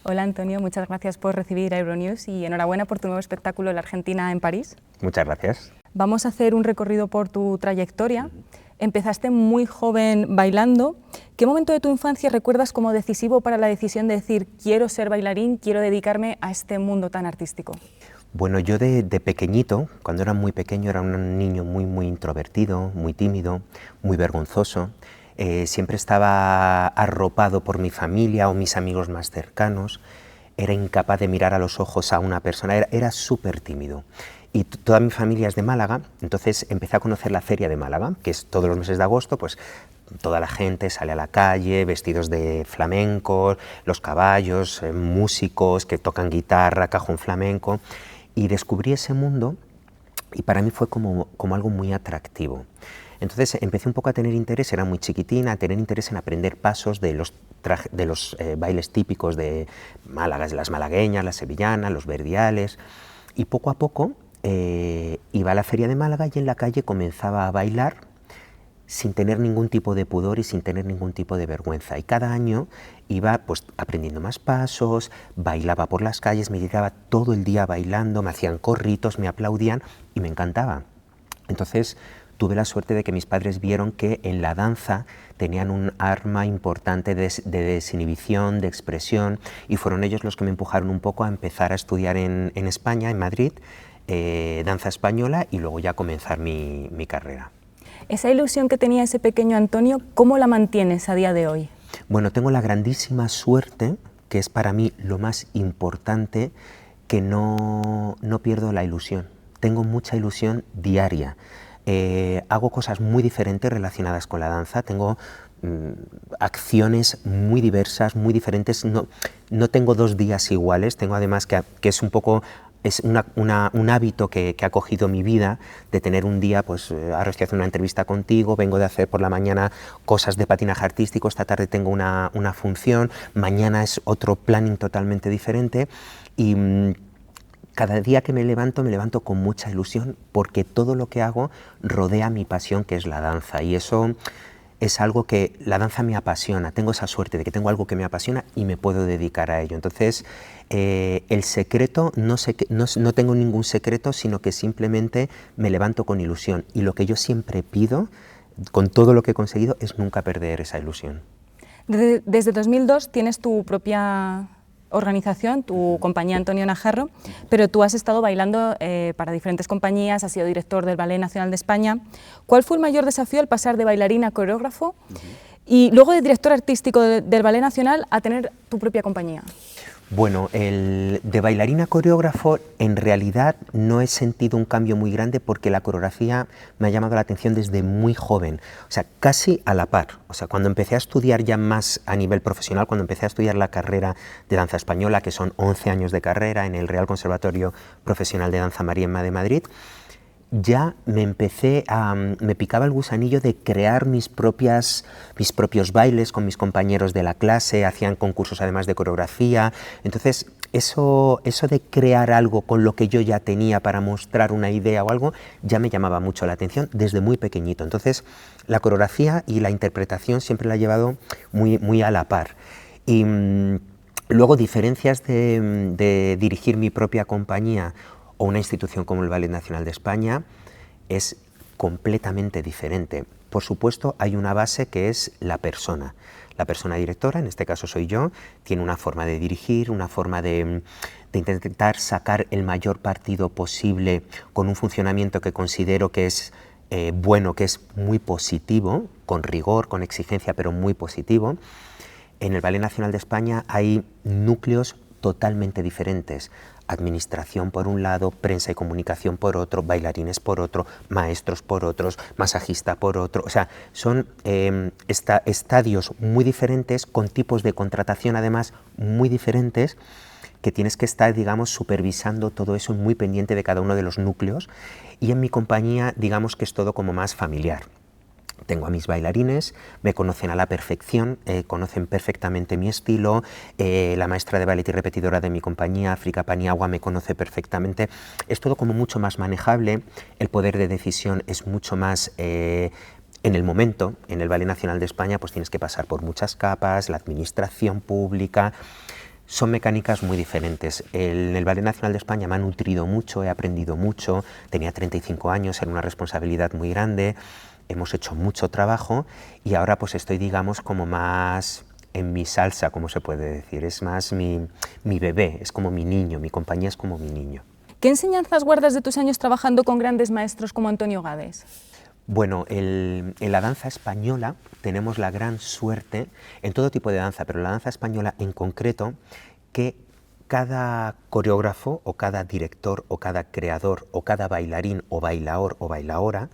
Hola Antonio, muchas gracias por recibir a Euronews y enhorabuena por tu nuevo espectáculo La Argentina en París. Muchas gracias. Vamos a hacer un recorrido por tu trayectoria. Empezaste muy joven bailando. ¿Qué momento de tu infancia recuerdas como decisivo para la decisión de decir quiero ser bailarín, quiero dedicarme a este mundo tan artístico? Bueno, yo de pequeñito, cuando era muy pequeño, era un niño muy introvertido, muy tímido, muy vergonzoso. Siempre estaba arropado por mi familia o mis amigos más cercanos. Era incapaz de mirar a los ojos a una persona, era súper tímido. Y toda mi familia es de Málaga, entonces empecé a conocer la Feria de Málaga, que es todos los meses de agosto, pues toda la gente sale a la calle, vestidos de flamencos, los caballos, músicos que tocan guitarra, cajón flamenco, y descubrí ese mundo y para mí fue como algo muy atractivo. Entonces empecé un poco a tener interés, era muy chiquitina, a tener interés en aprender pasos de los bailes típicos de Málaga, las malagueñas, las sevillanas, los verdiales, y poco a poco iba a la Feria de Málaga y en la calle comenzaba a bailar sin tener ningún tipo de pudor y sin tener ningún tipo de vergüenza. Y cada año iba pues aprendiendo más pasos, bailaba por las calles, me dedicaba todo el día bailando, me hacían corritos, me aplaudían y me encantaba. Entonces tuve la suerte de que mis padres vieron que en la danza tenían un arma importante de desinhibición, de expresión, y fueron ellos los que me empujaron un poco a empezar a estudiar en España, en Madrid, danza española, y luego ya comenzar mi carrera. Esa ilusión que tenía ese pequeño Antonio, ¿cómo la mantienes a día de hoy? Bueno, tengo la grandísima suerte, que es para mí lo más importante, que no pierdo la ilusión. Tengo mucha ilusión diaria. Hago cosas muy diferentes relacionadas con la danza, tengo acciones muy diversas, muy diferentes, no tengo dos días iguales, tengo además que es un poco... Es un hábito que ha cogido mi vida, de tener un día, pues ahora estoy haciendo una entrevista contigo, vengo de hacer por la mañana cosas de patinaje artístico, esta tarde tengo una función, mañana es otro planning totalmente diferente, y cada día que me levanto con mucha ilusión, porque todo lo que hago rodea mi pasión, que es la danza, y eso es algo que la danza me apasiona, tengo esa suerte de que tengo algo que me apasiona y me puedo dedicar a ello. Entonces, el secreto, no tengo ningún secreto, sino que simplemente me levanto con ilusión, y lo que yo siempre pido, con todo lo que he conseguido, es nunca perder esa ilusión. Desde 2002 tienes tu propia organización, tu compañía Antonio Najarro, pero tú has estado bailando para diferentes compañías, has sido director del Ballet Nacional de España. ¿Cuál fue el mayor desafío al pasar de bailarín a coreógrafo y luego de director artístico del Ballet Nacional a tener tu propia compañía? Bueno, de bailarín a coreógrafo en realidad no he sentido un cambio muy grande, porque la coreografía me ha llamado la atención desde muy joven, o sea, casi a la par. O sea, cuando empecé a estudiar ya más a nivel profesional, cuando empecé a estudiar la carrera de danza española, que son 11 años de carrera en el Real Conservatorio Profesional de Danza Mariemma de Madrid, ya me picaba el gusanillo de crear mis propios bailes con mis compañeros de la clase, hacían concursos además de coreografía. Entonces eso de crear algo con lo que yo ya tenía para mostrar una idea o algo, ya me llamaba mucho la atención desde muy pequeñito. Entonces la coreografía y la interpretación siempre la he llevado muy a la par. Y luego diferencias de dirigir mi propia compañía o una institución como el Ballet Nacional de España es completamente diferente. Por supuesto, hay una base que es la persona. La persona directora, en este caso soy yo, tiene una forma de dirigir, una forma de intentar sacar el mayor partido posible con un funcionamiento que considero que es bueno, que es muy positivo, con rigor, con exigencia, pero muy positivo. En el Ballet Nacional de España hay núcleos totalmente diferentes. Administración por un lado, prensa y comunicación por otro, bailarines por otro, maestros por otros, masajista por otro. O sea, son estadios muy diferentes, con tipos de contratación además muy diferentes, que tienes que estar, digamos, supervisando todo eso, muy pendiente de cada uno de los núcleos. Y en mi compañía, digamos que es todo como más familiar. Tengo a mis bailarines, me conocen a la perfección, conocen perfectamente mi estilo, la maestra de ballet y repetidora de mi compañía, África Paniagua, me conoce perfectamente. Es todo como mucho más manejable, el poder de decisión es mucho más en el momento. En el Ballet Nacional de España pues tienes que pasar por muchas capas, la administración pública, son mecánicas muy diferentes. En el Ballet Nacional de España me ha nutrido mucho, he aprendido mucho, tenía 35 años, era una responsabilidad muy grande, hemos hecho mucho trabajo y ahora pues estoy, digamos, como más en mi salsa, como se puede decir, es más mi bebé, es como mi niño, mi compañía es como mi niño. ¿Qué enseñanzas guardas de tus años trabajando con grandes maestros como Antonio Gades? Bueno, en la danza española tenemos la gran suerte, en todo tipo de danza, pero en la danza española en concreto, que cada coreógrafo o cada director o cada creador o cada bailarín o bailaor o bailaora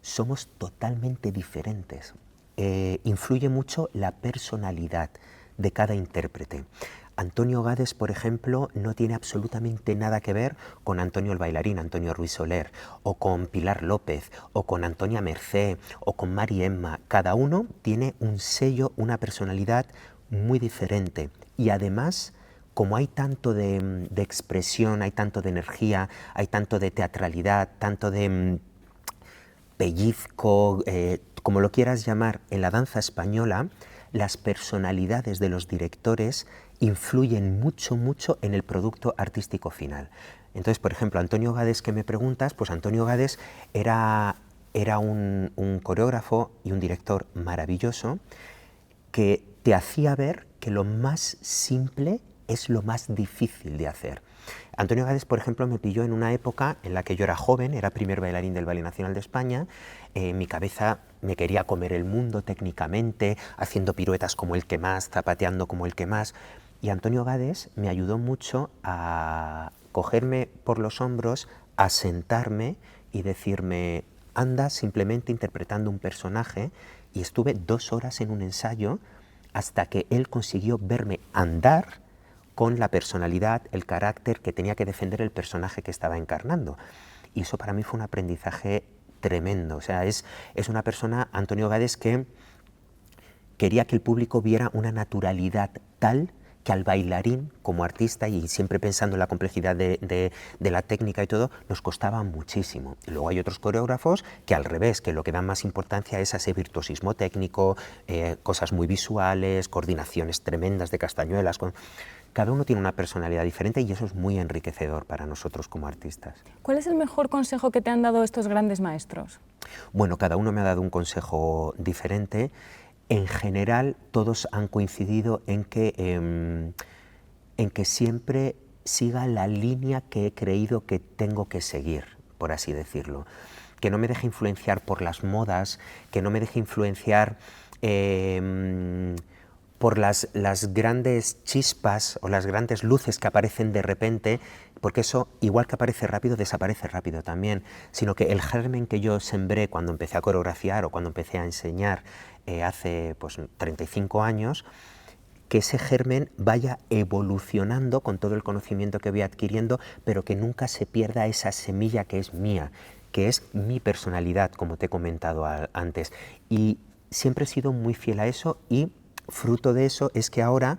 somos totalmente diferentes. Influye mucho la personalidad de cada intérprete. Antonio Gades, por ejemplo, no tiene absolutamente nada que ver con Antonio el bailarín, Antonio Ruiz Soler, o con Pilar López, o con Antonia Mercé, o con Mari Emma. Cada uno tiene un sello, una personalidad muy diferente. Y además, como hay tanto de expresión, hay tanto de energía, hay tanto de teatralidad, tanto de pellizco, como lo quieras llamar, en la danza española, las personalidades de los directores influyen mucho, mucho en el producto artístico final. Entonces, por ejemplo, Antonio Gades, que me preguntas, pues Antonio Gades era un coreógrafo y un director maravilloso que te hacía ver que lo más simple es lo más difícil de hacer. Antonio Gades, por ejemplo, me pilló en una época en la que yo era joven, era primer bailarín del Ballet Nacional de España, mi cabeza me quería comer el mundo técnicamente, haciendo piruetas como el que más, zapateando como el que más, y Antonio Gades me ayudó mucho a cogerme por los hombros, a sentarme y decirme, anda simplemente interpretando un personaje, y estuve 2 horas en un ensayo hasta que él consiguió verme andar con la personalidad, el carácter que tenía que defender el personaje que estaba encarnando. Y eso para mí fue un aprendizaje tremendo. O sea, es una persona, Antonio Gades, que quería que el público viera una naturalidad tal que al bailarín como artista, y siempre pensando en la complejidad de la técnica y todo, nos costaba muchísimo. Y luego hay otros coreógrafos que al revés, que lo que dan más importancia es a ese virtuosismo técnico, cosas muy visuales, coordinaciones tremendas de castañuelas. Cada uno tiene una personalidad diferente y eso es muy enriquecedor para nosotros como artistas. ¿Cuál es el mejor consejo que te han dado estos grandes maestros? Bueno, cada uno me ha dado un consejo diferente. En general, todos han coincidido en que siempre siga la línea que he creído que tengo que seguir, por así decirlo. Que no me deje influenciar por las modas, que no me deje influenciar por las grandes chispas o las grandes luces que aparecen de repente, porque eso, igual que aparece rápido, desaparece rápido también, sino que el germen que yo sembré cuando empecé a coreografiar o cuando empecé a enseñar hace pues, 35 años, que ese germen vaya evolucionando con todo el conocimiento que voy adquiriendo, pero que nunca se pierda esa semilla que es mía, que es mi personalidad, como te he comentado antes. Y siempre he sido muy fiel a eso, y fruto de eso es que ahora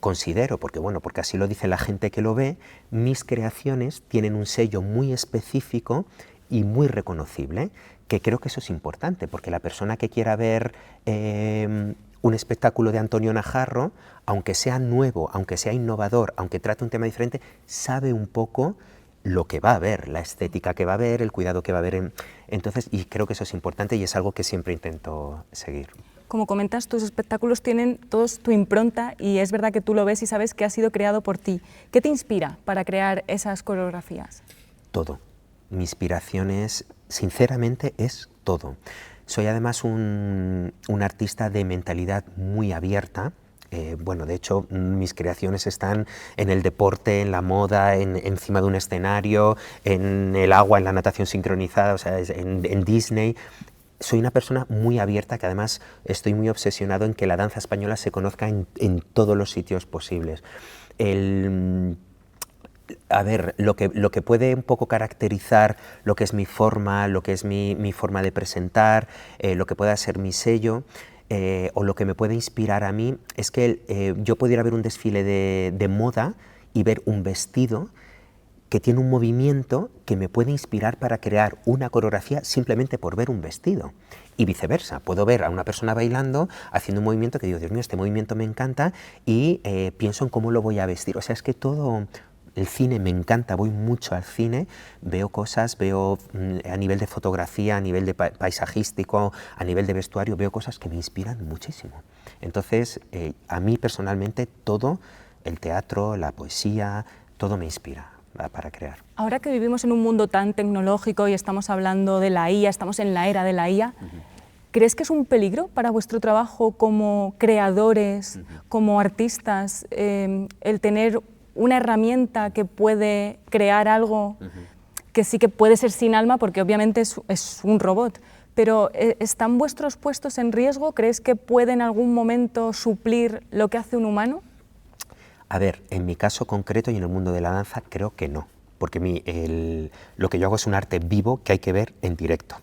considero, porque así lo dice la gente que lo ve, mis creaciones tienen un sello muy específico y muy reconocible, que creo que eso es importante, porque la persona que quiera ver un espectáculo de Antonio Najarro, aunque sea nuevo, aunque sea innovador, aunque trate un tema diferente, sabe un poco lo que va a ver, la estética que va a ver, el cuidado que va a ver. Entonces, y creo que eso es importante y es algo que siempre intento seguir. Como comentas, tus espectáculos tienen todos tu impronta y es verdad que tú lo ves y sabes que ha sido creado por ti. ¿Qué te inspira para crear esas coreografías? Todo. Mi inspiración es, sinceramente, es todo. Soy además un artista de mentalidad muy abierta. De hecho, mis creaciones están en el deporte, en la moda, encima de un escenario, en el agua, en la natación sincronizada, o sea, en Disney. Soy una persona muy abierta, que además estoy muy obsesionado en que la danza española se conozca en todos los sitios posibles. A ver, lo que puede un poco caracterizar lo que es mi forma, lo que es mi forma de presentar, lo que pueda ser mi sello, o lo que me puede inspirar a mí, es que yo pudiera ver un desfile de moda y ver un vestido que tiene un movimiento que me puede inspirar para crear una coreografía simplemente por ver un vestido. Y viceversa, puedo ver a una persona bailando, haciendo un movimiento que digo, Dios mío, este movimiento me encanta y pienso en cómo lo voy a vestir. O sea, es que todo, el cine me encanta, voy mucho al cine, veo cosas, veo a nivel de fotografía, a nivel de paisajístico, a nivel de vestuario, veo cosas que me inspiran muchísimo. Entonces, a mí personalmente todo, el teatro, la poesía, todo me inspira para crear. Ahora que vivimos en un mundo tan tecnológico y estamos hablando de la IA, estamos en la era de la IA, ¿crees que es un peligro para vuestro trabajo como creadores, como artistas, el tener una herramienta que puede crear algo que sí que puede ser sin alma, porque obviamente es un robot, pero ¿están vuestros puestos en riesgo? ¿Crees que puede en algún momento suplir lo que hace un humano? A ver, en mi caso concreto y en el mundo de la danza creo que no, porque lo que yo hago es un arte vivo que hay que ver en directo.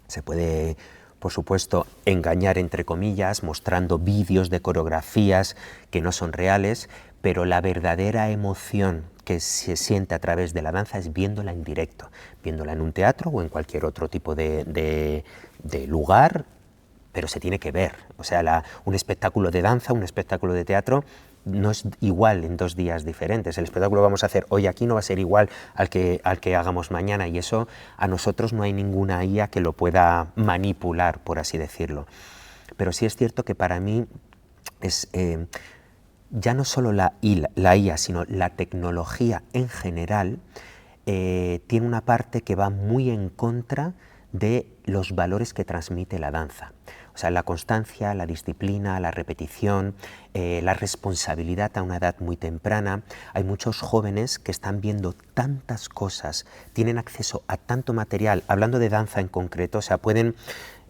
Se puede, por supuesto, engañar entre comillas, mostrando vídeos de coreografías que no son reales, pero la verdadera emoción que se siente a través de la danza es viéndola en directo, viéndola en un teatro o en cualquier otro tipo de lugar, pero se tiene que ver. O sea, un espectáculo de danza, un espectáculo de teatro, no es igual en 2 días diferentes. El espectáculo que vamos a hacer hoy aquí no va a ser igual al que hagamos mañana, y eso a nosotros no hay ninguna IA que lo pueda manipular, por así decirlo. Pero sí es cierto que para mí es ya no solo la IA, sino la tecnología en general tiene una parte que va muy en contra de los valores que transmite la danza. O sea, la constancia, la disciplina, la repetición, la responsabilidad a una edad muy temprana. Hay muchos jóvenes que están viendo tantas cosas, tienen acceso a tanto material, hablando de danza en concreto, o sea,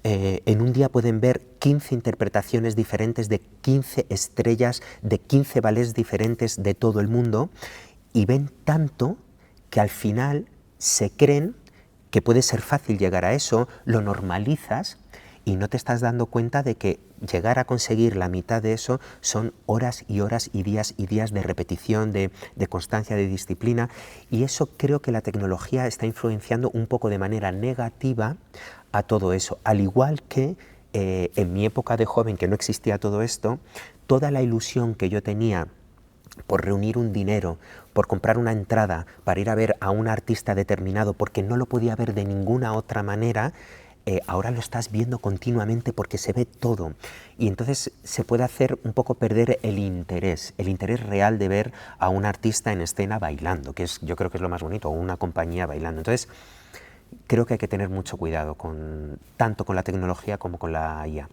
en un día pueden ver 15 interpretaciones diferentes de 15 estrellas, de 15 ballets diferentes de todo el mundo, y ven tanto que al final se creen que puede ser fácil llegar a eso, lo normalizas y no te estás dando cuenta de que llegar a conseguir la mitad de eso son horas y horas y días de repetición, de constancia, de disciplina, y eso creo que la tecnología está influenciando un poco de manera negativa a todo eso, al igual que en mi época de joven, que no existía todo esto, toda la ilusión que yo tenía por reunir un dinero, por comprar una entrada para ir a ver a un artista determinado, porque no lo podía ver de ninguna otra manera, ahora lo estás viendo continuamente porque se ve todo, y entonces se puede hacer un poco perder el interés real de ver a un artista en escena bailando, yo creo que es lo más bonito, o una compañía bailando. Entonces creo que hay que tener mucho cuidado tanto con la tecnología como con la IA.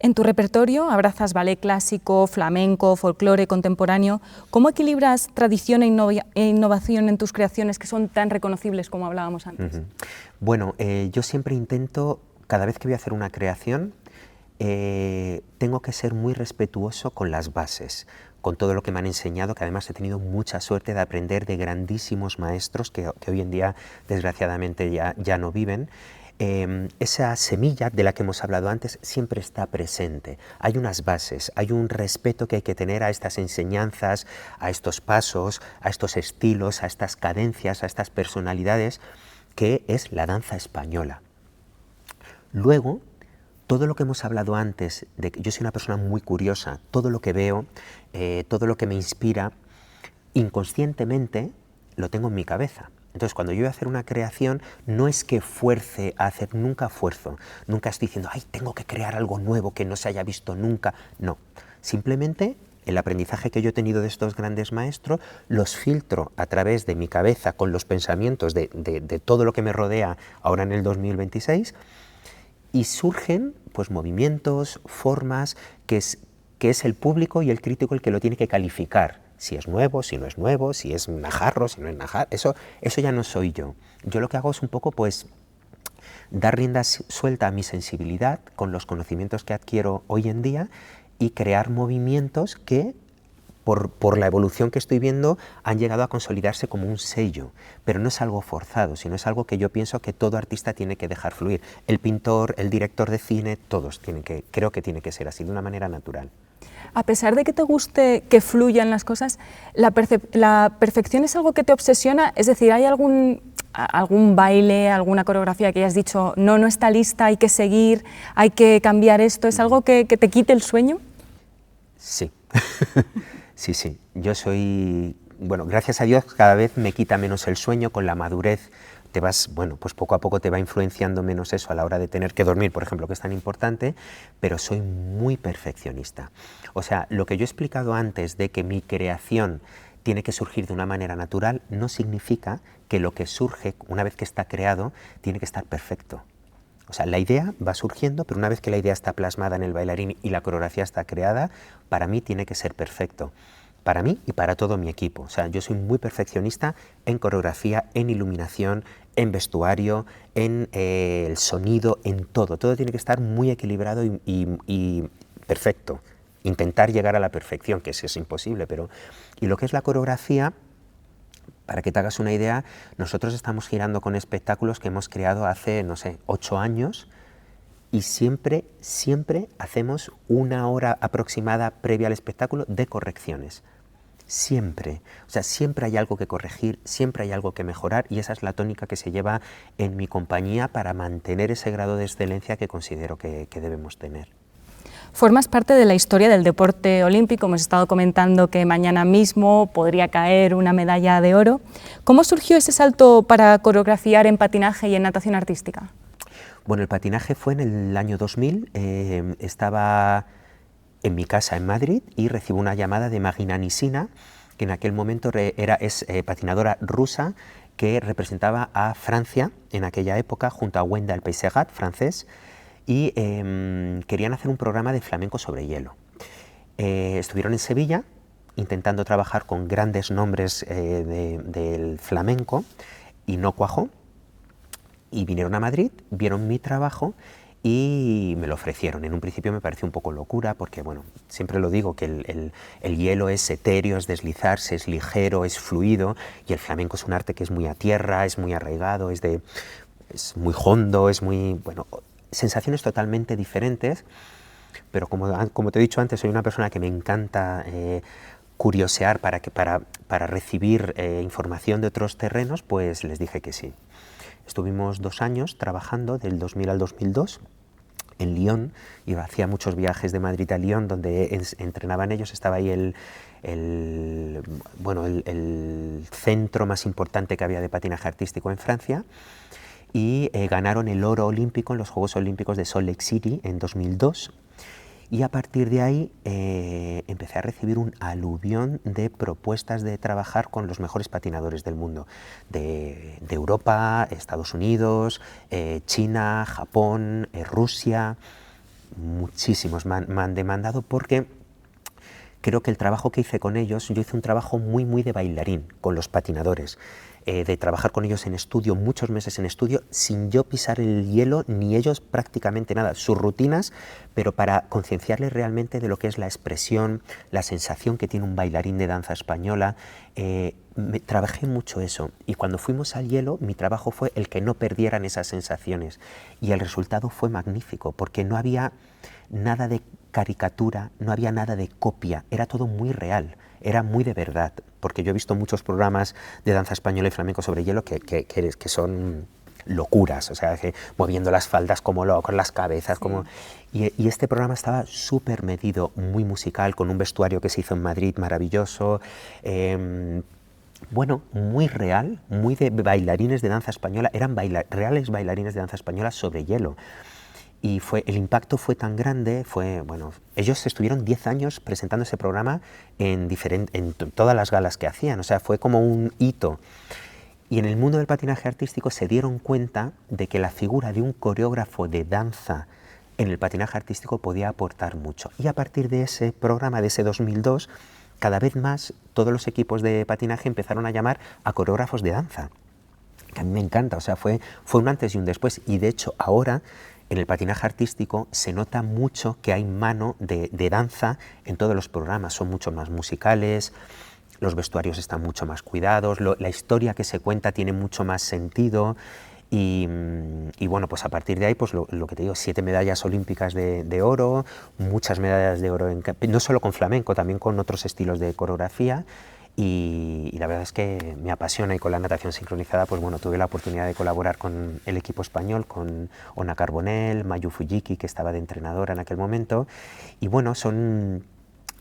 En tu repertorio abrazas ballet clásico, flamenco, folclore contemporáneo. ¿Cómo equilibras tradición e innovación en tus creaciones que son tan reconocibles como hablábamos antes? Bueno, yo siempre intento, cada vez que voy a hacer una creación, tengo que ser muy respetuoso con las bases, con todo lo que me han enseñado, que además he tenido mucha suerte de aprender de grandísimos maestros que hoy en día desgraciadamente ya no viven. Esa semilla de la que hemos hablado antes siempre está presente. Hay unas bases, hay un respeto que hay que tener a estas enseñanzas, a estos pasos, a estos estilos, a estas cadencias, a estas personalidades, que es la danza española. Luego, todo lo que hemos hablado antes, de que yo soy una persona muy curiosa, todo lo que veo, todo lo que me inspira, inconscientemente lo tengo en mi cabeza. Entonces, cuando yo voy a hacer una creación, no es que fuerce a hacer, nunca esfuerzo, nunca estoy diciendo, ay, tengo que crear algo nuevo que no se haya visto nunca. No, simplemente el aprendizaje que yo he tenido de estos grandes maestros los filtro a través de mi cabeza con los pensamientos de todo lo que me rodea ahora en el 2026, y surgen pues movimientos, formas, que es el público y el crítico el que lo tiene que calificar. Si es nuevo, si no es nuevo, si es najarro, si no es najarro, eso ya no soy yo. Yo lo que hago es un poco pues dar rienda suelta a mi sensibilidad con los conocimientos que adquiero hoy en día y crear movimientos que por la evolución que estoy viendo han llegado a consolidarse como un sello, pero no es algo forzado, sino es algo que yo pienso que todo artista tiene que dejar fluir. El pintor, el director de cine, todos creo que tiene que ser así, de una manera natural. A pesar de que te guste que fluyan las cosas, ¿la perfección es algo que te obsesiona? Es decir, ¿hay algún baile, alguna coreografía que hayas dicho, no, no está lista, hay que seguir, hay que cambiar esto? ¿Es algo que te quite el sueño? Sí, sí, sí. Yo soy, bueno, gracias a Dios cada vez me quita menos el sueño con la madurez. Te vas, bueno, pues poco a poco te va influenciando menos eso a la hora de tener que dormir, por ejemplo, que es tan importante, pero soy muy perfeccionista. O sea, lo que yo he explicado antes de que mi creación tiene que surgir de una manera natural, no significa que lo que surge, una vez que está creado, tiene que estar perfecto. O sea, la idea va surgiendo, pero una vez que la idea está plasmada en el bailarín y la coreografía está creada, para mí tiene que ser perfecto. Para mí y para todo mi equipo. O sea, yo soy muy perfeccionista en coreografía, en iluminación, en vestuario, en el sonido, en todo. Todo tiene que estar muy equilibrado y perfecto. Intentar llegar a la perfección, que es imposible, pero... Y lo que es la coreografía, para que te hagas una idea, nosotros estamos girando con espectáculos que hemos creado hace, no sé, 8 años, y siempre hacemos una hora aproximada previa al espectáculo de correcciones. Siempre, o sea, siempre hay algo que corregir, siempre hay algo que mejorar, y esa es la tónica que se lleva en mi compañía para mantener ese grado de excelencia que considero que debemos tener. Formas parte de la historia del deporte olímpico, hemos estado comentando que mañana mismo podría caer una medalla de oro. ¿Cómo surgió ese salto para coreografiar en patinaje y en natación artística? Bueno, el patinaje fue en el año 2000, estaba en mi casa en Madrid y recibo una llamada de Magina Nisina, que en aquel momento es patinadora rusa que representaba a Francia en aquella época junto a Wendell Peysegat, francés, y querían hacer un programa de flamenco sobre hielo. Estuvieron en Sevilla intentando trabajar con grandes nombres del flamenco y no cuajó, y vinieron a Madrid, vieron mi trabajo y me lo ofrecieron. En un principio me pareció un poco locura porque, bueno, siempre lo digo, que el hielo es etéreo, es deslizarse, es ligero, es fluido, y el flamenco es un arte que es muy a tierra, es muy arraigado, es muy hondo, es muy, bueno, sensaciones totalmente diferentes, pero como te he dicho antes, soy una persona que me encanta curiosear para recibir información de otros terrenos, pues les dije que sí. Estuvimos 2 años trabajando, del 2000 al 2002, en Lyon, y hacía muchos viajes de Madrid a Lyon, donde entrenaban ellos. Estaba ahí el centro más importante que había de patinaje artístico en Francia, y ganaron el oro olímpico en los Juegos Olímpicos de Salt Lake City en 2002. Y a partir de ahí empecé a recibir un aluvión de propuestas de trabajar con los mejores patinadores del mundo, de Europa, Estados Unidos, China, Japón, Rusia. Muchísimos me han demandado porque creo que el trabajo que hice con ellos, yo hice un trabajo muy de bailarín con los patinadores. De trabajar con ellos en estudio, muchos meses en estudio, sin yo pisar el hielo, ni ellos prácticamente nada, sus rutinas, pero para concienciarles realmente de lo que es la expresión, la sensación que tiene un bailarín de danza española. Trabajé mucho eso, y cuando fuimos al hielo, mi trabajo fue el que no perdieran esas sensaciones, y el resultado fue magnífico, porque no había nada de caricatura, no había nada de copia, era todo muy real, era muy de verdad, porque yo he visto muchos programas de danza española y flamenco sobre hielo que son locuras, o sea, que moviendo las faldas como locos, las cabezas, sí. Y este programa estaba súper medido, muy musical, con un vestuario que se hizo en Madrid maravilloso, bueno, muy real, muy de bailarines de danza española, eran reales bailarines de danza española sobre hielo. Y el impacto fue tan grande, bueno, ellos estuvieron 10 años presentando ese programa en todas las galas que hacían, o sea, fue como un hito. Y en el mundo del patinaje artístico se dieron cuenta de que la figura de un coreógrafo de danza en el patinaje artístico podía aportar mucho. Y a partir de ese programa, de ese 2002, cada vez más todos los equipos de patinaje empezaron a llamar a coreógrafos de danza, que a mí me encanta, o sea, fue un antes y un después. Y de hecho ahora, en el patinaje artístico se nota mucho que hay mano de danza en todos los programas, son mucho más musicales, los vestuarios están mucho más cuidados, la historia que se cuenta tiene mucho más sentido, Y bueno, pues a partir de ahí, pues lo que te digo, 7 medallas olímpicas de oro, muchas medallas de oro, no solo con flamenco, también con otros estilos de coreografía. Y la verdad es que me apasiona, y con la natación sincronizada, pues bueno, tuve la oportunidad de colaborar con el equipo español, con Ona Carbonell, Mayu Fujiki, que estaba de entrenadora en aquel momento, y bueno, son...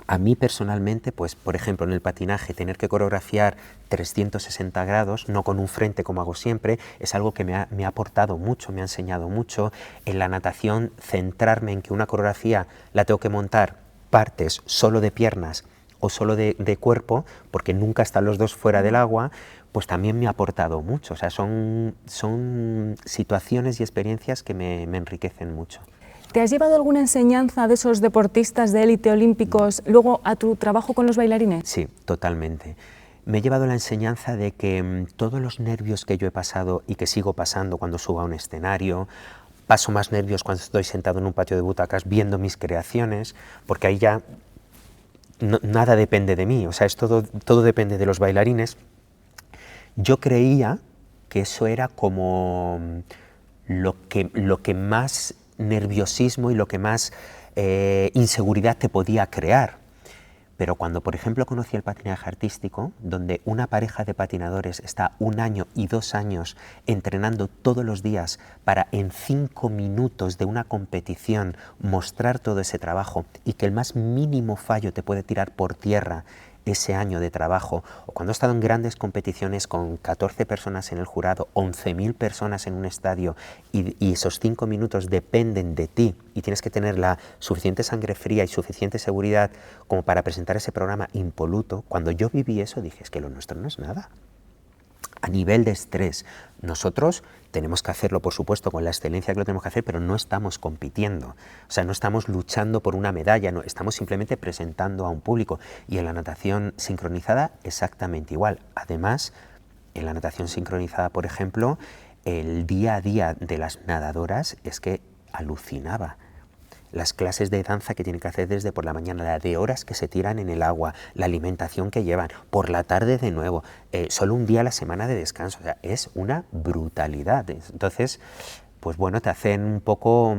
A mí personalmente, pues por ejemplo en el patinaje, tener que coreografiar 360 grados, no con un frente como hago siempre, es algo que me ha aportado mucho, me ha enseñado mucho. En la natación, centrarme en que una coreografía la tengo que montar partes solo de piernas o solo de cuerpo, porque nunca están los dos fuera del agua, pues también me ha aportado mucho. O sea, son situaciones y experiencias que me enriquecen mucho. ¿Te has llevado alguna enseñanza de esos deportistas de élite olímpicos luego a tu trabajo con los bailarines? Sí, totalmente. Me he llevado la enseñanza de que todos los nervios que yo he pasado y que sigo pasando cuando subo a un escenario, paso más nervios cuando estoy sentado en un patio de butacas viendo mis creaciones, porque ahí ya nada depende de mí, o sea, todo depende de los bailarines. Yo creía que eso era como lo que más nerviosismo y lo que más inseguridad te podía crear. Pero cuando, por ejemplo, conocí el patinaje artístico, donde una pareja de patinadores está 1 año y 2 años entrenando todos los días para en 5 minutos de una competición mostrar todo ese trabajo, y que el más mínimo fallo te puede tirar por tierra ese año de trabajo, o cuando he estado en grandes competiciones con 14 personas en el jurado, 11.000 personas en un estadio, y esos 5 minutos dependen de ti, y tienes que tener la suficiente sangre fría y suficiente seguridad como para presentar ese programa impoluto. Cuando yo viví eso, dije, es que lo nuestro no es nada. A nivel de estrés, nosotros tenemos que hacerlo, por supuesto, con la excelencia que lo tenemos que hacer, pero no estamos compitiendo, o sea, no estamos luchando por una medalla, no, estamos simplemente presentando a un público. Y en la natación sincronizada, exactamente igual. Además, en la natación sincronizada, por ejemplo, el día a día de las nadadoras es que alucinaba. Las clases de danza que tienen que hacer desde por la mañana, la de horas que se tiran en el agua, la alimentación que llevan, por la tarde de nuevo, solo un día a la semana de descanso, o sea, es una brutalidad. Entonces, pues bueno, te hacen un poco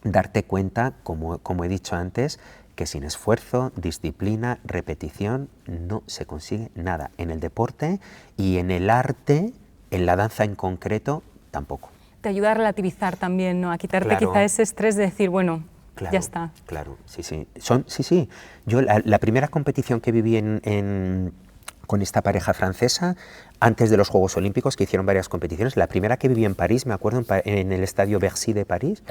darte cuenta, como he dicho antes, que sin esfuerzo, disciplina, repetición, no se consigue nada. En el deporte y en el arte, en la danza en concreto, tampoco. Te ayuda a relativizar también, ¿no? A quitarte Claro. quizá ese estrés de decir, bueno, Claro, ya está. claro, sí, sí. Sí. Yo la primera competición que viví con esta pareja francesa, antes de los Juegos Olímpicos, que hicieron varias competiciones, la primera que viví en París, me acuerdo, en el estadio Bercy de París,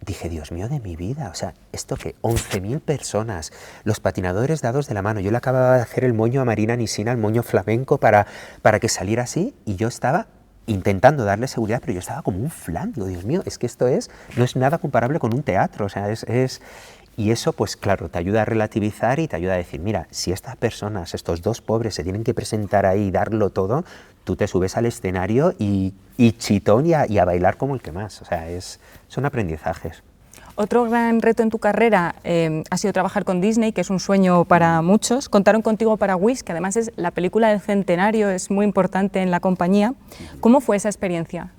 dije, Dios mío de mi vida, o sea, esto que 11.000 personas, los patinadores dados de la mano, yo le acababa de hacer el moño a Marina Nisina, el moño flamenco para que saliera así, y yo estaba intentando darle seguridad, pero yo estaba como un flan, digo, Dios mío, es que esto no es nada comparable con un teatro, o sea, y eso, pues claro, te ayuda a relativizar y te ayuda a decir, mira, si estas personas, estos dos pobres, se tienen que presentar ahí y darlo todo, tú te subes al escenario y chitón y a bailar como el que más, o sea, son aprendizajes. Otro gran reto en tu carrera ha sido trabajar con Disney, que es un sueño para muchos. Contaron contigo para Wish, que además es la película del centenario, es muy importante en la compañía. ¿Cómo fue esa experiencia?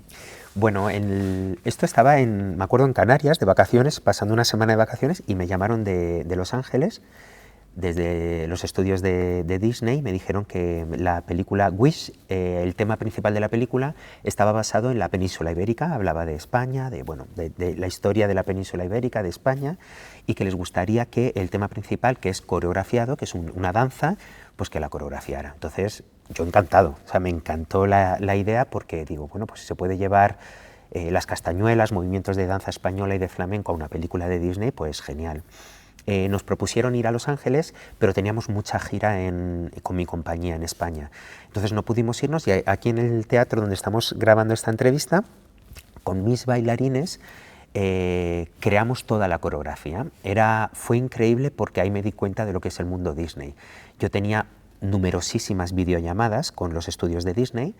Bueno, esto estaba me acuerdo, en Canarias, de vacaciones, pasando una semana de vacaciones, y me llamaron de Los Ángeles, desde los estudios de Disney. Me dijeron que la película Wish, el tema principal de la película, estaba basado en la península ibérica, hablaba de España, de la historia de la península ibérica, de España, y que les gustaría que el tema principal, que es coreografiado, que es una danza, pues que la coreografiara. Entonces, yo encantado, o sea, me encantó la idea, porque digo, bueno, pues si se puede llevar las castañuelas, movimientos de danza española y de flamenco a una película de Disney, pues genial. Nos propusieron ir a Los Ángeles, pero teníamos mucha gira con mi compañía en España. Entonces no pudimos irnos, y aquí en el teatro donde estamos grabando esta entrevista, con mis bailarines, creamos toda la coreografía. Fue increíble, porque ahí me di cuenta de lo que es el mundo Disney. Yo tenía numerosísimas videollamadas con los estudios de Disney.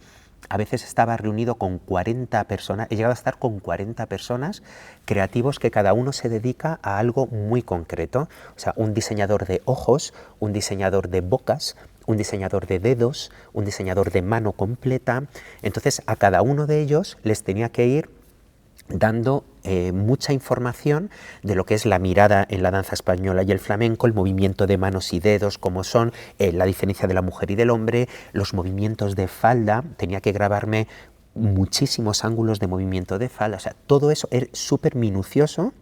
A veces estaba reunido con 40 personas, he llegado a estar con 40 personas, creativos que cada uno se dedica a algo muy concreto. O sea, un diseñador de ojos, un diseñador de bocas, un diseñador de dedos, un diseñador de mano completa. Entonces a cada uno de ellos les tenía que ir dando mucha información de lo que es la mirada en la danza española y el flamenco, el movimiento de manos y dedos, cómo son, la diferencia de la mujer y del hombre, los movimientos de falda. Tenía que grabarme muchísimos ángulos de movimiento de falda, o sea, todo eso es súper minucioso,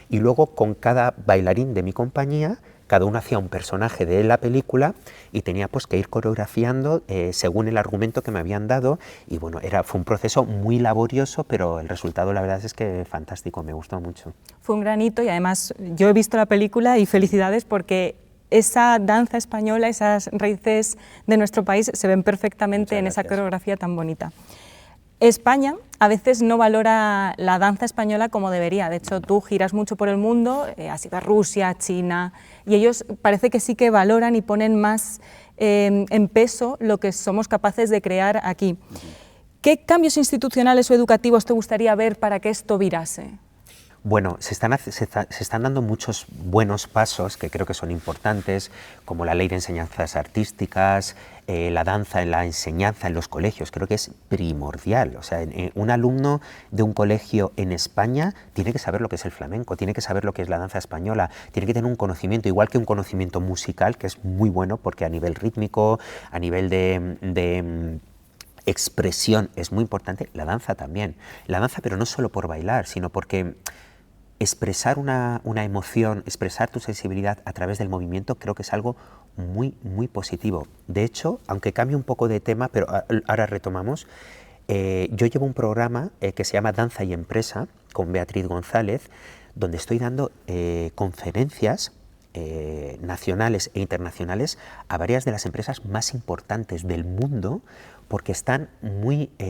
y luego con cada bailarín de mi compañía, cada uno hacía un personaje de la película y tenía pues que ir coreografiando según el argumento que me habían dado, y bueno, fue un proceso muy laborioso, pero el resultado la verdad es que fantástico, me gustó mucho. Fue un gran hito y además yo he visto la película y felicidades porque esa danza española, esas raíces de nuestro país se ven perfectamente en esa coreografía tan bonita. España a veces no valora la danza española como debería. De hecho, tú giras mucho por el mundo, has ido a Rusia, China, y ellos parece que sí que valoran y ponen más en peso lo que somos capaces de crear aquí. ¿Qué cambios institucionales o educativos te gustaría ver para que esto virase? Bueno, se están dando muchos buenos pasos que creo que son importantes, como la ley de enseñanzas artísticas, la danza en la enseñanza en los colegios, creo que es primordial. O sea, un alumno de un colegio en España tiene que saber lo que es el flamenco, tiene que saber lo que es la danza española, tiene que tener un conocimiento, igual que un conocimiento musical, que es muy bueno porque a nivel rítmico, a nivel de expresión es muy importante, la danza también. La danza, pero no solo por bailar, sino porque expresar una emoción, expresar tu sensibilidad a través del movimiento, creo que es algo muy, muy positivo. De hecho, aunque cambie un poco de tema, pero ahora retomamos, yo llevo un programa que se llama Danza y Empresa, con Beatriz González, donde estoy dando conferencias nacionales e internacionales a varias de las empresas más importantes del mundo, porque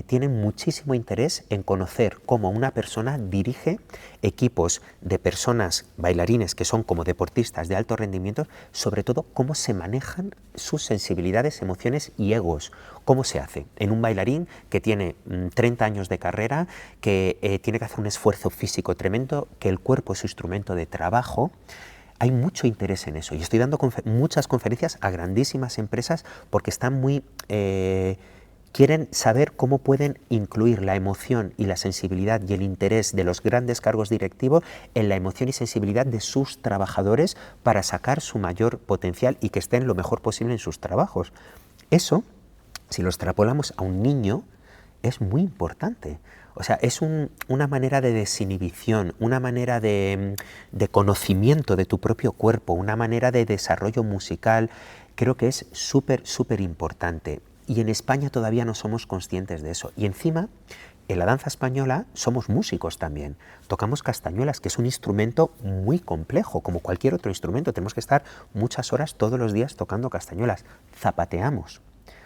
tienen muchísimo interés en conocer cómo una persona dirige equipos de personas, bailarines que son como deportistas de alto rendimiento, sobre todo cómo se manejan sus sensibilidades, emociones y egos, cómo se hace en un bailarín que tiene 30 años de carrera, que tiene que hacer un esfuerzo físico tremendo, que el cuerpo es su instrumento de trabajo. Hay mucho interés en eso y estoy dando muchas conferencias a grandísimas empresas porque están quieren saber cómo pueden incluir la emoción y la sensibilidad y el interés de los grandes cargos directivos en la emoción y sensibilidad de sus trabajadores para sacar su mayor potencial y que estén lo mejor posible en sus trabajos. Eso, si lo extrapolamos a un niño, es muy importante. O sea, es una manera de desinhibición, una manera de conocimiento de tu propio cuerpo, una manera de desarrollo musical. Creo que es súper, súper importante. Y en España todavía no somos conscientes de eso. Y encima, en la danza española somos músicos también. Tocamos castañuelas, que es un instrumento muy complejo, como cualquier otro instrumento. Tenemos que estar muchas horas todos los días tocando castañuelas. Zapateamos.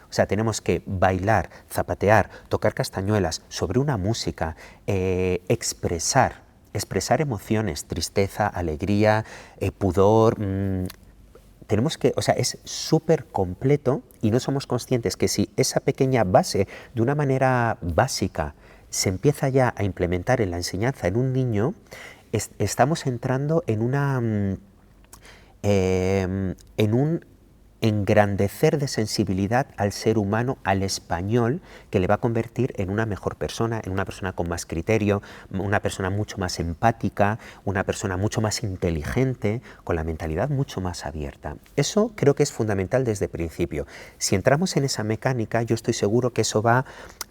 O sea, tenemos que bailar, zapatear, tocar castañuelas sobre una música, expresar emociones, tristeza, alegría, pudor. Tenemos que, o sea, es súper completo y no somos conscientes que si esa pequeña base, de una manera básica, se empieza ya a implementar en la enseñanza en un niño, estamos entrando en un engrandecer de sensibilidad al ser humano, al español, que le va a convertir en una mejor persona, en una persona con más criterio, una persona mucho más empática, una persona mucho más inteligente, con la mentalidad mucho más abierta. Eso creo que es fundamental desde el principio. Si entramos en esa mecánica, yo estoy seguro que eso va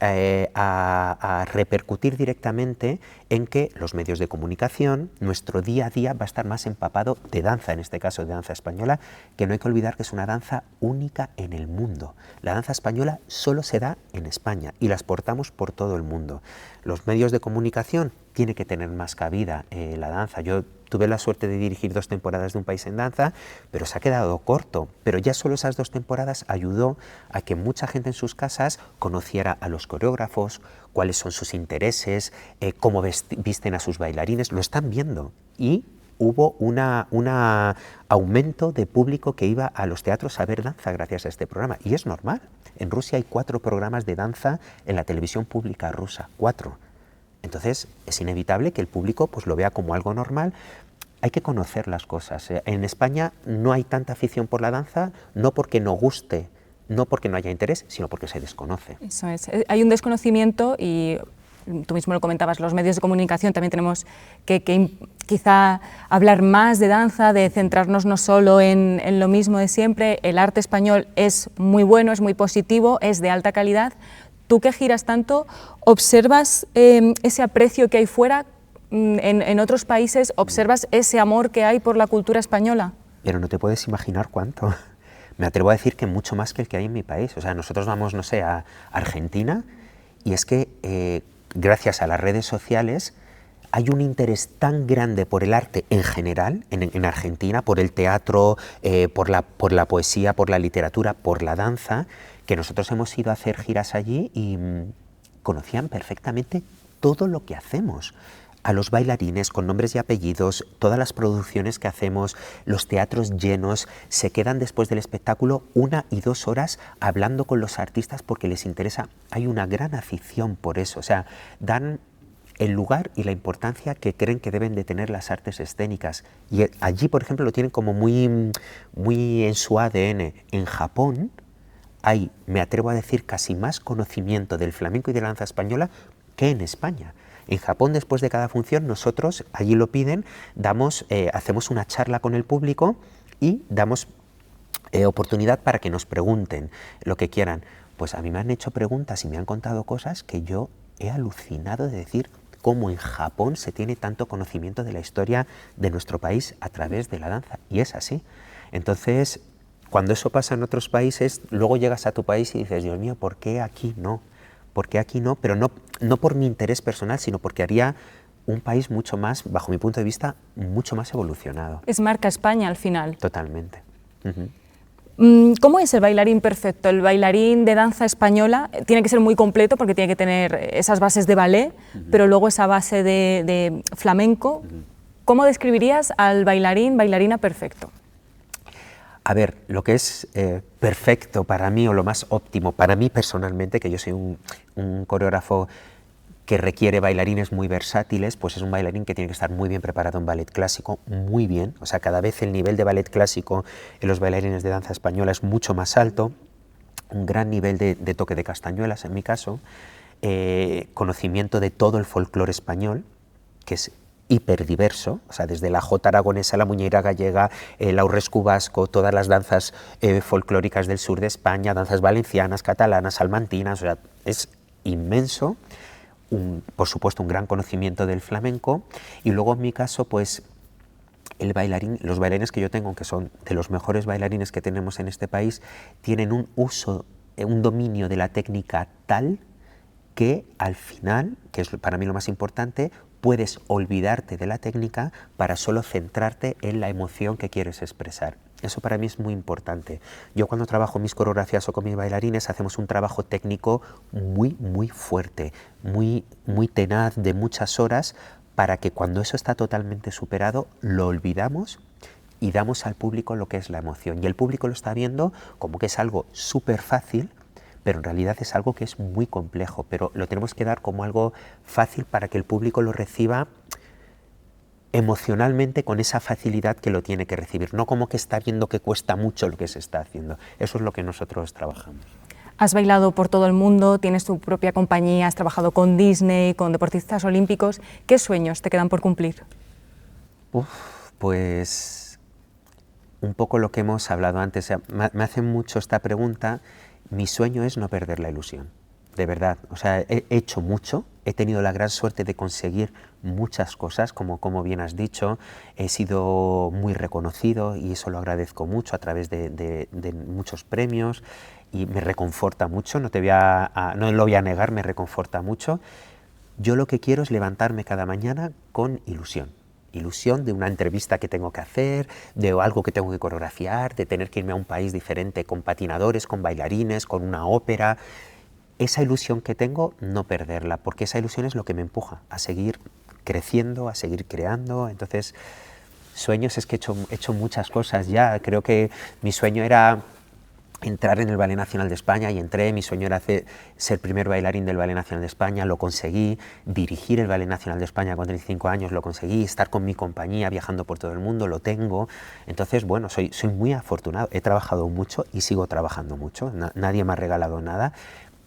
a repercutir directamente en que los medios de comunicación, nuestro día a día va a estar más empapado de danza, en este caso de danza española, que no hay que olvidar que es una danza única en el mundo. La danza española solo se da en España y la exportamos por todo el mundo. Los medios de comunicación tiene que tener más cabida la danza. Yo tuve la suerte de dirigir 2 temporadas de Un País en Danza, pero se ha quedado corto. Pero ya solo esas 2 temporadas ayudó a que mucha gente en sus casas conociera a los coreógrafos, cuáles son sus intereses, cómo visten a sus bailarines, lo están viendo. Y hubo un aumento de público que iba a los teatros a ver danza gracias a este programa. Y es normal. En Rusia hay 4 programas de danza en la televisión pública rusa. 4. Entonces es inevitable que el público pues, lo vea como algo normal. Hay que conocer las cosas. En España no hay tanta afición por la danza, no porque no guste no porque no haya interés, sino porque se desconoce. Eso es. Hay un desconocimiento y tú mismo lo comentabas, los medios de comunicación también tenemos que quizá hablar más de danza, de centrarnos no solo en lo mismo de siempre. El arte español es muy bueno, es muy positivo, es de alta calidad. Tú que giras tanto, ¿observas ese aprecio que hay fuera en otros países? ¿Observas ese amor que hay por la cultura española? Pero no te puedes imaginar cuánto. Me atrevo a decir que mucho más que el que hay en mi país. O sea, nosotros vamos, no sé, a Argentina y es que gracias a las redes sociales hay un interés tan grande por el arte en general en Argentina, por el teatro, por la poesía, por la literatura, por la danza, que nosotros hemos ido a hacer giras allí y conocían perfectamente todo lo que hacemos. A los bailarines con nombres y apellidos, todas las producciones que hacemos, los teatros llenos, se quedan después del espectáculo 1 y 2 horas hablando con los artistas porque les interesa. Hay una gran afición por eso, o sea, dan el lugar y la importancia que creen que deben de tener las artes escénicas. Y allí, por ejemplo, lo tienen como muy en su ADN. En Japón hay, me atrevo a decir, casi más conocimiento del flamenco y de la danza española que en España. En Japón, después de cada función, nosotros, allí lo piden, hacemos una charla con el público y damos oportunidad para que nos pregunten lo que quieran. Pues a mí me han hecho preguntas y me han contado cosas que yo he alucinado de decir cómo en Japón se tiene tanto conocimiento de la historia de nuestro país a través de la danza. Y es así. Entonces, cuando eso pasa en otros países, luego llegas a tu país y dices, Dios mío, ¿por qué aquí no? ¿Por qué aquí no? Pero no por mi interés personal, sino porque haría un país mucho más, bajo mi punto de vista, mucho más evolucionado. Es marca España al final. Totalmente. ¿Cómo es el bailarín perfecto? El bailarín de danza española tiene que ser muy completo porque tiene que tener esas bases de ballet, pero luego esa base de flamenco. ¿Cómo describirías al bailarina perfecto? A ver, lo que es perfecto para mí o lo más óptimo para mí personalmente, que yo soy un coreógrafo que requiere bailarines muy versátiles, pues es un bailarín que tiene que estar muy bien preparado en ballet clásico, muy bien, o sea, cada vez el nivel de ballet clásico en los bailarines de danza española es mucho más alto, un gran nivel de toque de castañuelas en mi caso, conocimiento de todo el folclore español, que es hiperdiverso, o sea, desde la jota aragonesa, la muñeira gallega, el aurrescu vasco, todas las danzas folclóricas del sur de España, danzas valencianas, catalanas, salmantinas, o sea, es inmenso. Por supuesto, un gran conocimiento del flamenco, y luego en mi caso, pues los bailarines que yo tengo, que son de los mejores bailarines que tenemos en este país, tienen un dominio de la técnica tal que al final, que es para mí lo más importante, puedes olvidarte de la técnica para solo centrarte en la emoción que quieres expresar. Eso para mí es muy importante. Yo cuando trabajo mis coreografías o con mis bailarines hacemos un trabajo técnico muy, muy fuerte, muy, muy tenaz, de muchas horas, para que cuando eso está totalmente superado, lo olvidamos y damos al público lo que es la emoción. Y el público lo está viendo como que es algo súper fácil, pero en realidad es algo que es muy complejo, pero lo tenemos que dar como algo fácil para que el público lo reciba emocionalmente con esa facilidad que lo tiene que recibir, no como que está viendo que cuesta mucho lo que se está haciendo. Eso es lo que nosotros trabajamos. Has bailado por todo el mundo, tienes tu propia compañía, has trabajado con Disney, con deportistas olímpicos. ¿Qué sueños te quedan por cumplir? Pues un poco lo que hemos hablado antes. Me hacen mucho esta pregunta. Mi sueño es no perder la ilusión, de verdad. O sea, he hecho mucho, he tenido la gran suerte de conseguir muchas cosas, como bien has dicho. He sido muy reconocido y eso lo agradezco mucho a través de muchos premios y me reconforta mucho, no lo voy a negar, me reconforta mucho. Yo lo que quiero es levantarme cada mañana con ilusión. Ilusión de una entrevista que tengo que hacer, de algo que tengo que coreografiar, de tener que irme a un país diferente con patinadores, con bailarines, con una ópera. Esa ilusión que tengo, no perderla, porque esa ilusión es lo que me empuja a seguir creciendo, a seguir creando. Entonces, sueños es que he hecho muchas cosas ya. Creo que mi sueño era entrar en el Ballet Nacional de España y entré, mi sueño era ser primer bailarín del Ballet Nacional de España, lo conseguí, dirigir el Ballet Nacional de España con 35 años, lo conseguí, estar con mi compañía viajando por todo el mundo, lo tengo, entonces bueno, soy muy afortunado, he trabajado mucho y sigo trabajando mucho, nadie me ha regalado nada,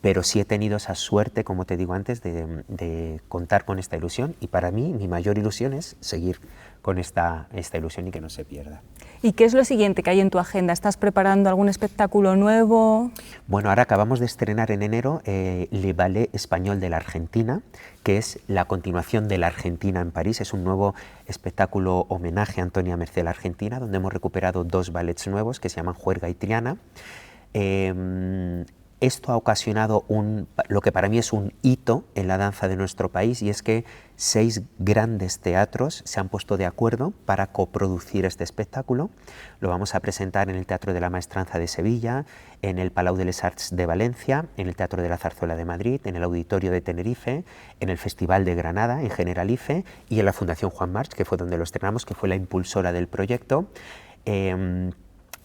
pero sí he tenido esa suerte, como te digo antes, de contar con esta ilusión y para mí mi mayor ilusión es seguir con esta ilusión y que no se pierda. ¿Y qué es lo siguiente que hay en tu agenda? ¿Estás preparando algún espectáculo nuevo? Bueno, ahora acabamos de estrenar en enero Le Ballet Español de la Argentina, que es la continuación de La Argentina en París. Es un nuevo espectáculo homenaje a Antonia Mercé la Argentina, donde hemos recuperado 2 ballets nuevos que se llaman Juerga y Triana. Esto ha ocasionado lo que para mí es un hito en la danza de nuestro país, y es que 6 grandes teatros se han puesto de acuerdo para coproducir este espectáculo. Lo vamos a presentar en el Teatro de la Maestranza de Sevilla, en el Palau de les Arts de Valencia, en el Teatro de la Zarzuela de Madrid, en el Auditorio de Tenerife, en el Festival de Granada, en Generalife, y en la Fundación Juan March, que fue donde lo estrenamos, que fue la impulsora del proyecto.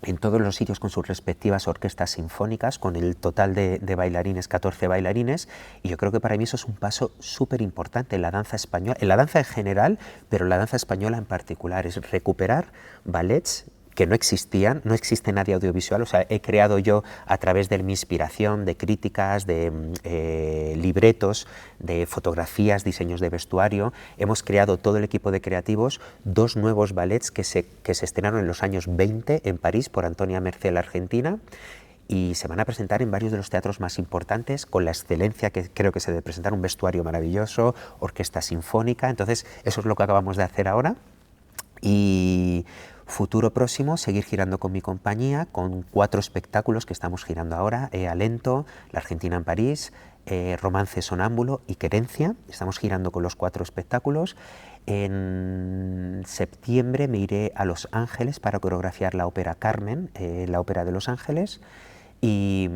En todos los sitios con sus respectivas orquestas sinfónicas, con el total de bailarines, 14 bailarines, y yo creo que para mí eso es un paso súper importante en la danza española, en la danza en general, pero en la danza española en particular, es recuperar ballets que no existían, no existe nadie audiovisual, o sea, he creado yo a través de mi inspiración, de críticas, de libretos, de fotografías, diseños de vestuario, hemos creado todo el equipo de creativos 2 nuevos ballets que se estrenaron en los años 20 en París por Antonia Mercé la Argentina, y se van a presentar en varios de los teatros más importantes con la excelencia que creo que se debe presentar, un vestuario maravilloso, orquesta sinfónica, entonces eso es lo que acabamos de hacer ahora. Y futuro próximo, seguir girando con mi compañía, con 4 espectáculos que estamos girando ahora, Alento, La Argentina en París, Romance Sonámbulo y Querencia. Estamos girando con los 4 espectáculos. En septiembre me iré a Los Ángeles para coreografiar la ópera Carmen, la ópera de Los Ángeles. Y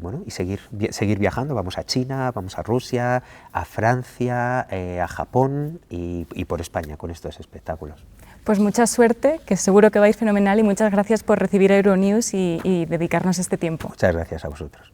bueno, y seguir viajando, vamos a China, vamos a Rusia, a Francia, a Japón y por España con estos espectáculos. Pues mucha suerte, que seguro que vais fenomenal, y muchas gracias por recibir Euronews y dedicarnos este tiempo. Muchas gracias a vosotros.